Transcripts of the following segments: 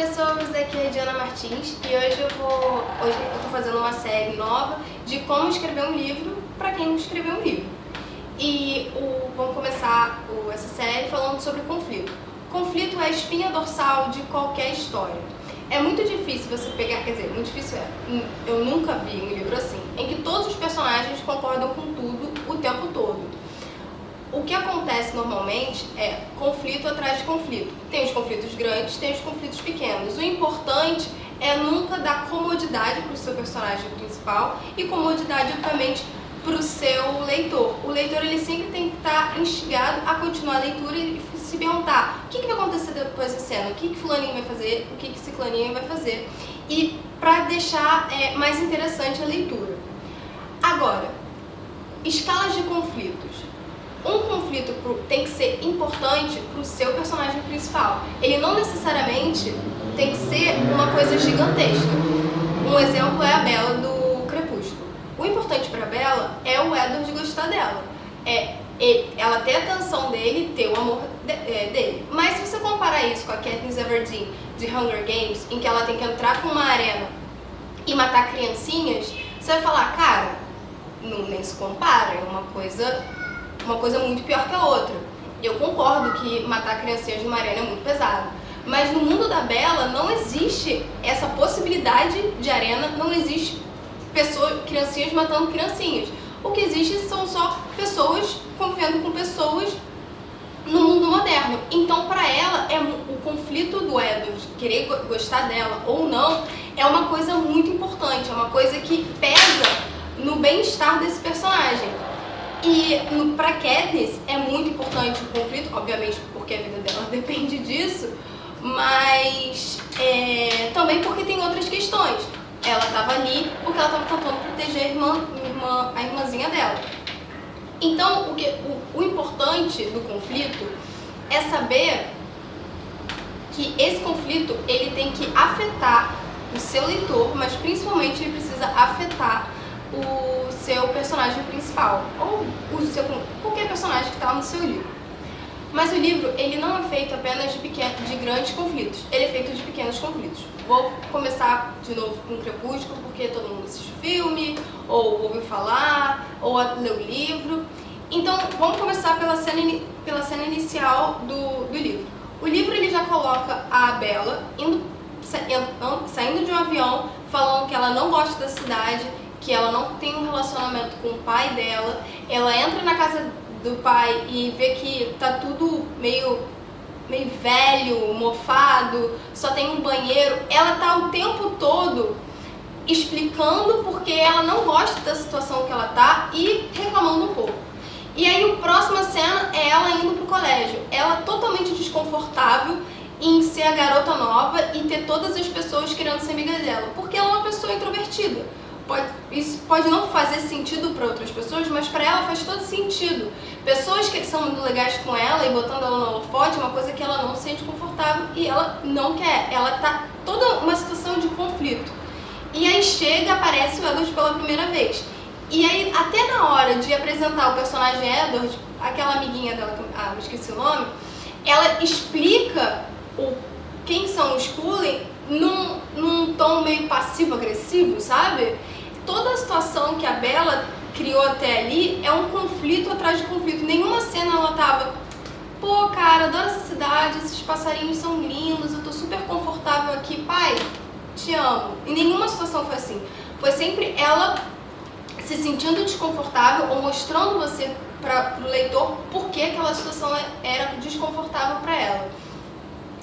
pessoas, aqui é a Diana Martins e hoje eu tô fazendo uma série nova de como escrever um livro para quem não escreveu um livro. E vamos começar essa série falando sobre conflito. Conflito é a espinha dorsal de qualquer história. É muito difícil você pegar, quer dizer, muito difícil eu nunca vi um livro assim, em que todos os personagens concordam com tudo o tempo todo. O que acontece normalmente é conflito atrás de conflito. Tem os conflitos grandes, tem os conflitos pequenos. O importante é nunca dar comodidade para o seu personagem principal e comodidade, obviamente, para o seu leitor. O leitor ele sempre tem que estar instigado a continuar a leitura e se perguntar o que vai acontecer depois da cena, o que fulaninho vai fazer, o que ciclaninho vai fazer, e para deixar mais interessante a leitura. Agora, escalas de conflitos. Um conflito tem que ser importante para o seu personagem principal. Ele não necessariamente tem que ser uma coisa gigantesca. Um exemplo é a Bella do Crepúsculo. O importante para a Bella é o Edward gostar dela. Ela ter a atenção dele, ter o amor dele. Mas se você comparar isso com a Katniss Everdeen de Hunger Games, em que ela tem que entrar com uma arena e matar criancinhas, você vai falar, cara, nem se compara, é uma coisa muito pior que a outra. Eu concordo que matar criancinhas numa arena é muito pesado, mas no mundo da Bella não existe essa possibilidade de arena, não existe criancinhas matando criancinhas. O que existe são só pessoas convivendo com pessoas no mundo moderno. Então, para ela, o conflito do Edward querer gostar dela ou não é uma coisa muito importante, é uma coisa que pesa no bem-estar desse personagem. E para Katniss é muito importante o conflito, obviamente porque a vida dela depende disso, mas também porque tem outras questões. Ela estava ali porque ela estava tentando proteger a irmãzinha dela. Então, o importante do conflito é saber que esse conflito ele tem que afetar o seu leitor, mas principalmente ele precisa afetar o seu personagem principal, ou qualquer personagem que está no seu livro. Mas o livro ele não é feito apenas de grandes conflitos, ele é feito de pequenos conflitos. Vou começar de novo com o Crepúsculo, porque todo mundo assiste o filme, ou ouviu falar, ou leu o livro. Então vamos começar pela cena inicial do livro. O livro ele já coloca a Bella saindo de um avião, falando que ela não gosta da cidade, que ela não tem um relacionamento com o pai dela. Ela entra na casa do pai e vê que tá tudo meio velho, mofado, só tem um banheiro. Ela tá o tempo todo explicando porque ela não gosta da situação que ela tá e reclamando um pouco. E aí a próxima cena é ela indo pro colégio. Ela totalmente desconfortável em ser a garota nova e ter todas as pessoas querendo ser amiga dela, porque ela é uma pessoa introvertida. Isso pode não fazer sentido para outras pessoas, mas para ela faz todo sentido. Pessoas que são muito legais com ela e botando ela no holofote é uma coisa que ela não se sente confortável e ela não quer. Ela tá toda uma situação de conflito. E aí aparece o Edward pela primeira vez. E aí, até na hora de apresentar o personagem Edward, aquela amiguinha dela, me esqueci o nome, ela explica quem são os Cullen num tom meio passivo-agressivo, sabe? Toda a situação que a Bella criou até ali é um conflito atrás de conflito. Nenhuma cena ela tava, pô, cara, adoro essa cidade, esses passarinhos são lindos, eu tô super confortável aqui, pai, te amo. Em nenhuma situação foi assim. Foi sempre ela se sentindo desconfortável ou mostrando você pro leitor por que aquela situação era desconfortável para ela.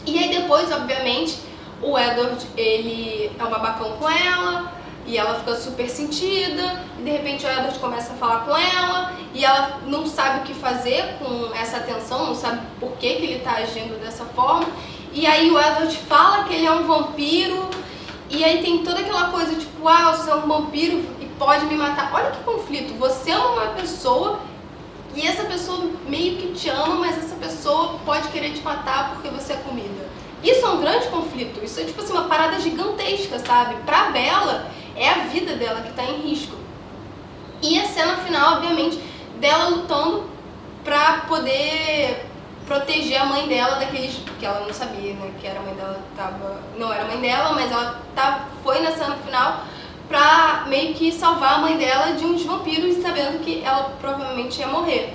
E aí depois, obviamente, o Edward, ele é um babacão com ela, e ela fica super sentida, e de repente o Edward começa a falar com ela, e ela não sabe o que fazer com essa atenção, não sabe por que ele está agindo dessa forma, e aí o Edward fala que ele é um vampiro, e aí tem toda aquela coisa tipo, você é um vampiro e pode me matar. Olha que conflito, você ama uma pessoa, e essa pessoa meio que te ama, mas essa pessoa pode querer te matar porque você é comida. Isso é um grande conflito, isso é tipo assim, uma parada gigantesca, sabe? Pra Bella, é a vida dela que tá em risco. E a cena final, obviamente, dela lutando pra poder proteger a mãe dela daqueles... que ela não sabia, né, que era a mãe dela, não era a mãe dela, mas ela foi na cena final pra meio que salvar a mãe dela de uns vampiros, sabendo que ela provavelmente ia morrer.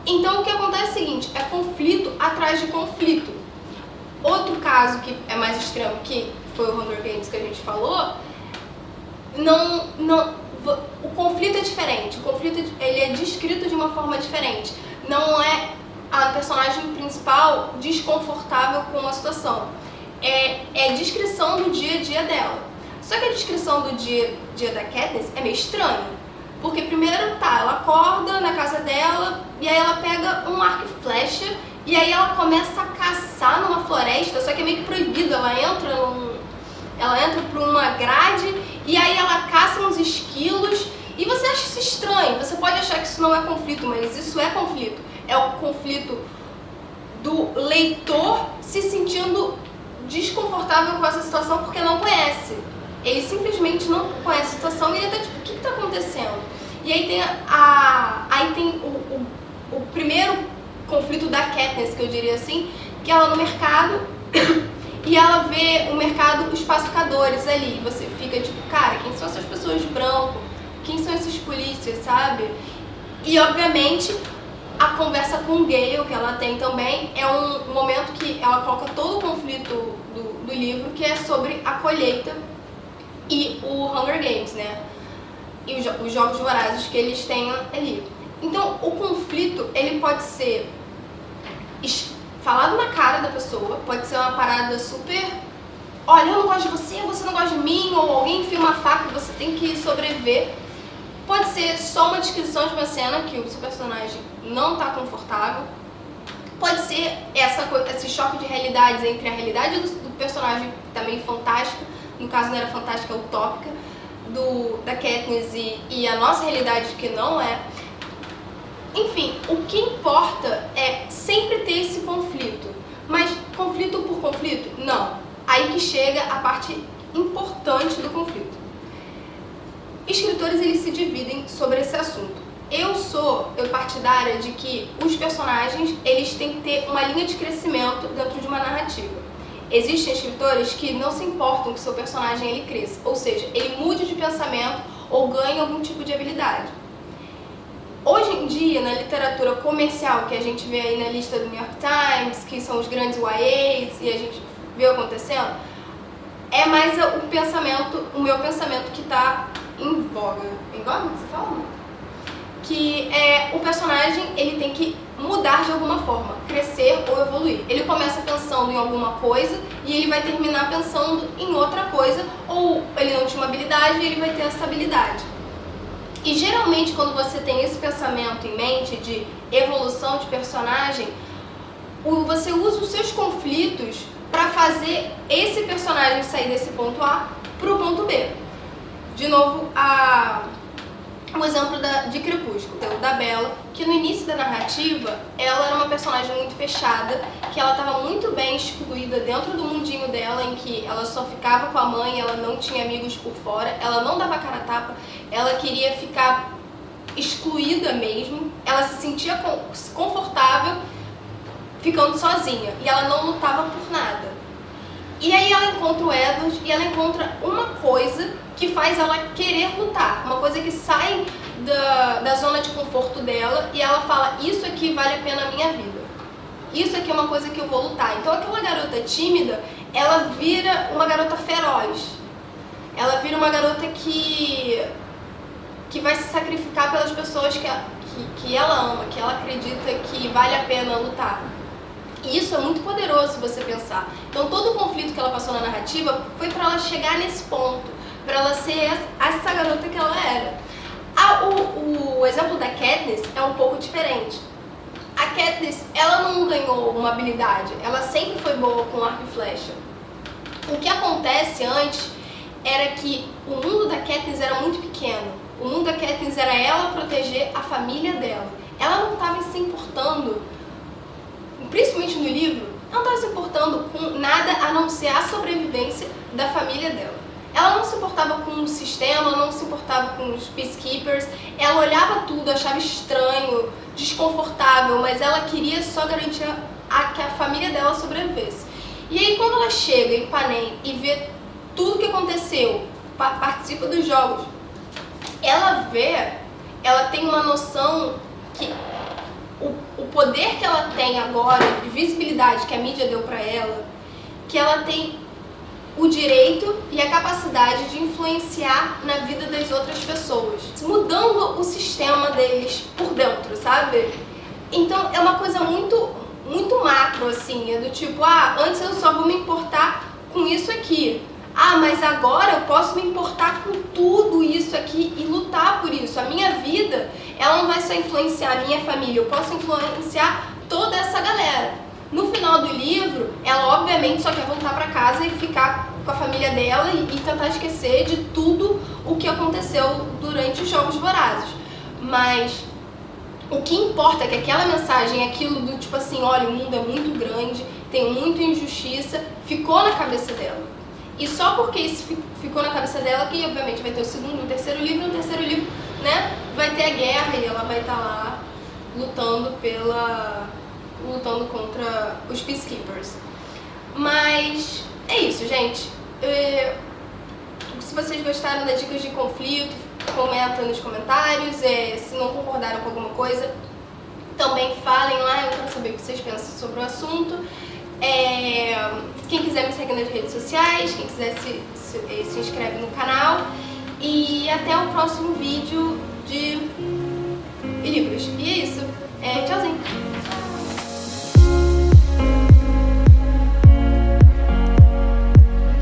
Então o que acontece é o seguinte, é conflito atrás de conflito. Outro caso que é mais extremo, que foi o Hunger Games que a gente falou, o conflito é diferente, o conflito ele é descrito de uma forma diferente. Não é a personagem principal desconfortável com a situação, é descrição do dia a dia dela. Só que a descrição do dia a dia da Katniss é meio estranha, porque primeiro ela acorda na casa dela e aí ela pega um arco e flecha e aí ela começa a caçar numa floresta, só que é meio que proibido, ela entra por uma grade e aí ela caça uns esquilos e você acha isso estranho, você pode achar que isso não é conflito, mas isso é conflito. É o conflito do leitor se sentindo desconfortável com essa situação porque não conhece. Ele simplesmente não conhece a situação e ele tá tipo, o que tá acontecendo? E aí tem o primeiro conflito da Katniss, que eu diria assim, que ela no mercado e ela vê o mercado, os pacificadores ali. Você fica tipo, cara, quem são essas pessoas de branco? Quem são esses polícias, sabe? E obviamente a conversa com o Gale, que ela tem também, é um momento que ela coloca todo o conflito do livro, que é sobre a colheita e o Hunger Games, né? E os jogos vorazes que eles têm ali. Então, o conflito, ele pode ser falado na cara da pessoa, pode ser uma parada super... Olha, eu não gosto de você, você não gosta de mim, ou alguém enfia uma faca e você tem que sobreviver. Pode ser só uma descrição de uma cena que o seu personagem não está confortável. Pode ser esse choque de realidades entre a realidade do personagem, que tá meio fantástica, no caso não era fantástica, é utópica, da Katniss e a nossa realidade que não é. Enfim, o que importa é sempre ter esse conflito. Mas conflito por conflito? Não. Aí que chega a parte importante do conflito. Escritores, eles se dividem sobre esse assunto. Eu sou partidária de que os personagens, eles têm que ter uma linha de crescimento dentro de uma narrativa. Existem escritores que não se importam que seu personagem ele cresça, ou seja, ele mude de pensamento ou ganhe algum tipo de habilidade. Hoje em dia, na literatura comercial, que a gente vê aí na lista do New York Times, que são os grandes YAs e a gente vê acontecendo, é mais o meu pensamento que está em voga. Em voga, você fala? Que o personagem ele tem que mudar de alguma forma, crescer ou evoluir. Ele começa pensando em alguma coisa e ele vai terminar pensando em outra coisa, ou ele não tinha uma habilidade e ele vai ter essa habilidade. E geralmente quando você tem esse pensamento em mente de evolução de personagem, você usa os seus conflitos para fazer esse personagem sair desse ponto A para o ponto B. De novo, o exemplo de Crepúsculo, da Bella, que no início da narrativa, ela era uma personagem muito fechada, que ela estava muito bem excluída dentro do mundinho dela, em que ela só ficava com a mãe, ela não tinha amigos por fora, ela não dava cara a tapa, ela queria ficar excluída mesmo, ela se sentia confortável ficando sozinha, e ela não lutava por nada. E aí ela encontra o Edward e ela encontra uma coisa que faz ela querer lutar, uma coisa que sai da zona de conforto dela e ela fala, isso aqui vale a pena a minha vida, isso aqui é uma coisa que eu vou lutar. Então aquela garota tímida, ela vira uma garota feroz, ela vira uma garota que vai se sacrificar pelas pessoas que ela ama, que ela acredita que vale a pena lutar. E isso é muito poderoso se você pensar. Então todo o conflito que ela passou na narrativa foi para ela chegar nesse ponto, para ela ser essa garota que ela era. O exemplo da Katniss é um pouco diferente. A Katniss, ela não ganhou uma habilidade, ela sempre foi boa com arco e flecha. O que acontece antes era que o mundo da Katniss era muito pequeno. O mundo da Katniss era ela proteger a família dela. Ela não estava se importando, principalmente no livro, ela não estava se importando com nada a não ser a sobrevivência da família dela. Ela não se importava com o sistema, ela não se importava com os peacekeepers, ela olhava tudo, achava estranho, desconfortável, mas ela queria só garantir que a família dela sobrevivesse. E aí quando ela chega em Panem e vê tudo que aconteceu, participa dos jogos, ela tem uma noção que o poder que ela tem agora, de visibilidade que a mídia deu pra ela, que ela tem o direito e a capacidade de influenciar na vida das outras pessoas, mudando o sistema deles por dentro, sabe? Então é uma coisa muito macro, assim, é do tipo, antes eu só vou me importar com isso aqui. Mas agora eu posso me importar com tudo isso aqui e lutar por isso. A minha vida, ela não vai só influenciar a minha família, eu posso influenciar toda essa galera. No final do livro, ela obviamente só quer voltar pra casa e ficar com a família dela e tentar esquecer de tudo o que aconteceu durante os Jogos Vorazes. Mas o que importa é que aquela mensagem, aquilo do tipo assim, olha, o mundo é muito grande, tem muita injustiça, ficou na cabeça dela. E só porque isso ficou na cabeça dela que obviamente vai ter o segundo, o terceiro livro, e no terceiro livro, né, vai ter a guerra e ela vai estar lá lutando contra os Peacekeepers. Mas é isso, gente. Se vocês gostaram das dicas de conflito, comenta nos comentários. Se não concordaram com alguma coisa, também falem lá, eu quero saber o que vocês pensam sobre o assunto. Quem quiser me seguir nas redes sociais, quem quiser se inscreve no canal. E até o próximo vídeo de livros. E é isso. Tchauzinho!